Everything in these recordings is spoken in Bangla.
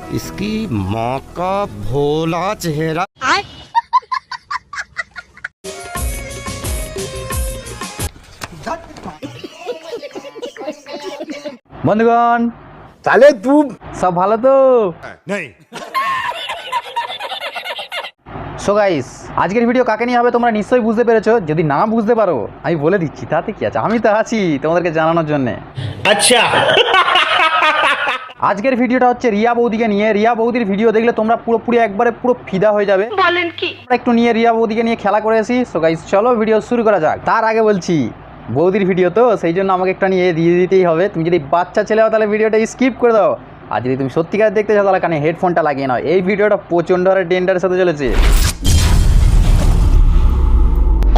इसकी माँ का भोला चेहरा। বন্ধুগণ साले तू সব ভালো তো? नहीं। সো গাইস, আজকের ভিডিও কাকে নিয়ে হবে তোমরা নিশ্চয়ই বুঝতে পেরেছো। যদি না বুঝতে পারো আমি বলে দিচ্ছি, তাতে কি আছে, আমি তো আছি তোমাদেরকে জানানোর জন্য। अच्छा আজকের ভিডিওটা হচ্ছে রিয়া বৌদিকে নিয়ে। রিয়া বৌদির ভিডিও দেখলে তোমরা পুরোপুরি একবারে পুরো ফিদা হয়ে যাবে। বলেন কি? আমরা একটু নিয়ে রিয়া বৌদিকে নিয়ে খেলা করে আসি। সো গাইস চলো ভিডিও শুরু করা যাক। তার আগে বলছি, বৌদির ভিডিও তো সেই জন্য আমাকে একটা নিয়ে দিয়ে দিতেই হবে। তুমি যদি বাচ্চা ছেলে হও তাহলে ভিডিওটা স্কিপ করে দাও, আর যদি তুমি সত্যিকার দেখতে চাও তাহলে কানে হেডফোনটা লাগিয়ে নাও। এই ভিডিওটা প্রচণ্ড হারে ডেঞ্জারের সাথে চলেছে।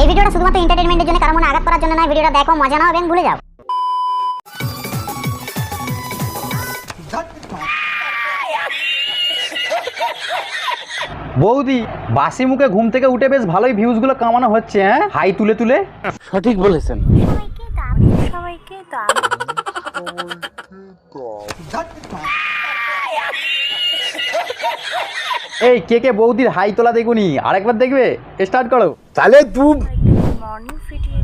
এই ভিডিওটা শুধুমাত্র এন্টারটেইনমেন্টের জন্য, কারণ মনে আঘাত করার জন্য নয়। ভিডিওটা দেখো, মজা নাও এবং ভুলে যাও। বৌদি বাসি মুখে ঘুম থেকে উঠে বেশ ভালোই ভিউজগুলো কামানো হচ্ছে। হ্যাঁ, হাই তুলে তুলে। সঠিক বলেছেন। সবাইকে এই কে কে বৌদির হাই তোলা দেখুনি, আরেকবার দেখবে? স্টার্ট করো। साले तू মর্নিং ফিটিয়ে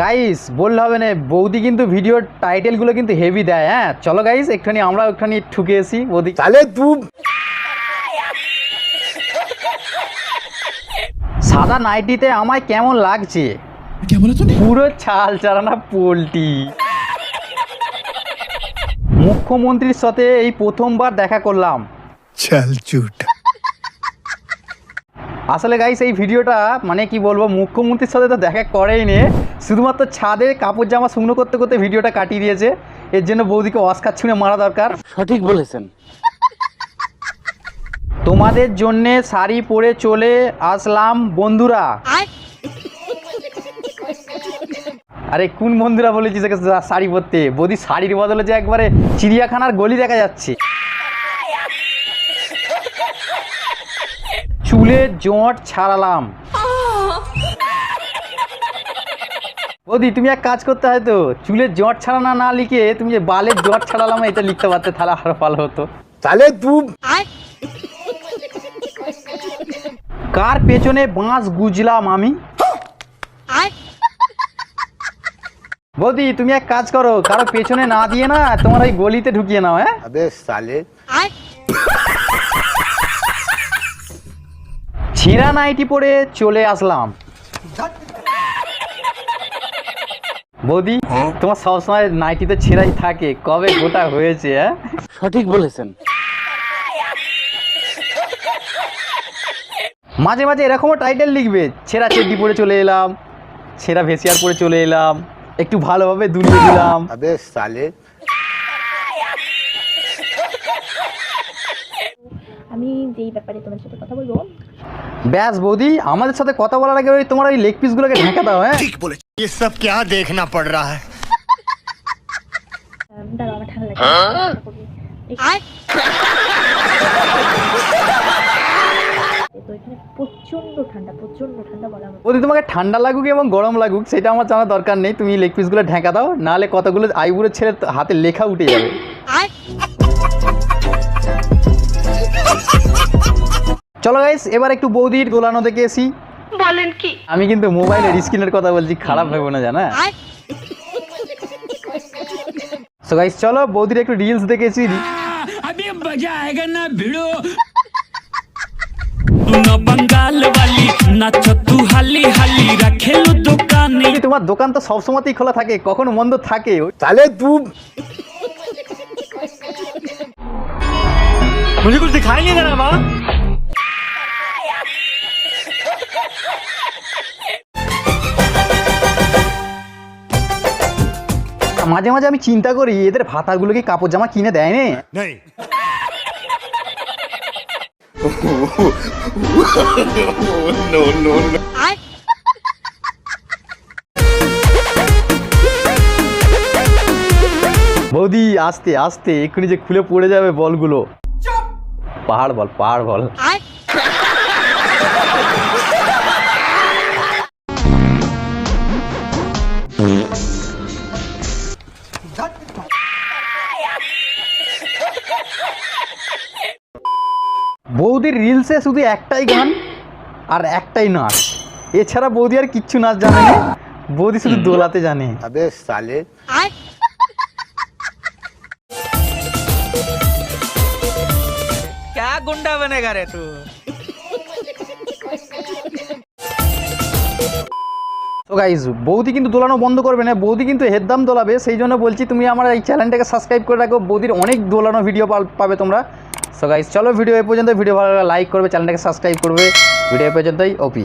গাইস বললে হবে না, বৌদি কিন্তু ভিডিওর টাইটেলগুলো কিন্তু হেভি দেয়। হ্যাঁ চলো গাইস, একটুখানি আমরা একটুখানি ঠুকে আসি। বৌদি साले तू সাদা নাইটিতে আমায় কেমন লাগছে? পুরো ছাল চারানা পোল্টি। মুখ্যমন্ত্রীর সাথে এই প্রথমবার দেখা করলাম। चल झूठ। আসলে গাইস এই ভিডিওটা মানে কি বলবো, মুখ্যমন্ত্রীর সাথে তো দেখা করেই নে, শুধুমাত্র ছাদে কাপড় জামা শুকনো করতে করতে ভিডিওটা কাটিয়ে দিয়েছে। এর জন্য বৌদিকে অস্কার ছুঁড়ে মারা দরকার। সঠিক বলেছেন। তোমাদের জন্যে শাড়ি পরে চলে আসলাম বন্ধুরা। আরে কোন বন্ধুরা বলেছিস শাড়ি পরতে? বৌদি শাড়ির বদলে যে একবারে চিড়িয়াখানার গলি দেখা যাচ্ছে। চুলে জট ছাড়ালাম। বৌদি তুমি এক কাজ করতে, হয়তো চুলের জট ছাড়ানো না লিখে তুমি যে বালের জট ছাড়ালাম এটা লিখতে পারতে, তাহলে আরো ভালো হতো। साले तू কার পেছনে বাঁশ গুজলাম আমি? বৌদি তুমি এক কাজ করো, কারো পেছনে না দিয়ে না তোমার ওই গলিতে ঢুকিয়ে নাও। হ্যাঁ अबे साले ছিঁড়া নাইটি পরে চলে আসলাম। বৌদি তোমার সবসময় নাইটিতে ছেঁড়াই থাকে, কবে গোটা হয়েছে? হ্যাঁ সঠিক বলেছেন। মাঝে মাঝে এরকমও টাইটেল লিখবে, ছেঁড়া চেড্ডি পরে চলে এলাম, ছেঁড়া ভেসিয়ার পরে চলে এলাম, একটু ভালোভাবে দুলিয়ে দিলাম। अबे साले আমি যেই ব্যাপারে তোমার সাথে কথা বলবো, ব্যাস বৌদি, আমাদের সাথে কথা বলার আগে ওই তোমার ওই লেগ পিসগুলোকে ঢেকে দাও। হ্যাঁ ये सब क्या देखना पड़ रहा है? দাঁড়াও আমার ঠান্ডা লাগে। তো এখানে প্রচন্ড ঠান্ডা বলা হবে। বৌদি তোমাকে ঠান্ডা লাগুক এবং গরম লাগুক সেটা আমার জানার দরকার নেই, তুমি লেগ পিসগুলো ঢেকা দাও, নাহলে কতগুলো আইবুড়ো ছেলে হাতে লেখা উঠে যাবে। চলো গাইস, এবার একটু বৌদির দোলানো দেখে এসি। বলেন কি? আমি কিন্তু মোবাইলের স্ক্রিনের কথা বলছি, খারাপ ভেবো না জানা। সো গাইস চলো বৌদির একটু রিলস দেখেছি। अभी मजा आएगा ना भिड़ो ना बंगाल वाली नाच तू हाली हाली रखे लो दुकानी। তোমার দোকান তো সবসময়তেই খোলা থাকে, কখনো বন্ধ থাকে? साले तू मुझे कुछ दिखाई नहीं दे रहा माँ। মাঝে মাঝে আমি চিন্তা করি এদের ভাতাগুলো কি কাপড় জামা কিনে দেয় না? नहीं। No no no. বৌদি আস্তে আস্তে, এক্ষুনি যে খুলে পড়ে যাবে বলগুলো। পাহাড় বল, পাহাড় বল। বৌদির রিলসে শুধু একটাই গান আর একটাই নাচ, এছাড়া বৌদি আর কিচ্ছু নাচ জানে না, বৌদি শুধু দোলাতে জানে। তো গাইজ বৌদি কিন্তু দোলানো বন্ধ করবে না, বৌদি কিন্তু হেদদাম দোলাবে, সেই জন্য বলছি তুমি আমার এই চ্যানেলটাকে সাবস্ক্রাইব করে রাখো, বৌদির অনেক দোলানো ভিডিও পাবে তোমরা। সো গাইজ চলো ভিডিও এ পর্যন্ত, ভিডিও ভালো লাগলে লাইক করবে, চ্যানেলটাকে সাবস্ক্রাইব করবে, ভিডিও এ পর্যন্তই, ওপি।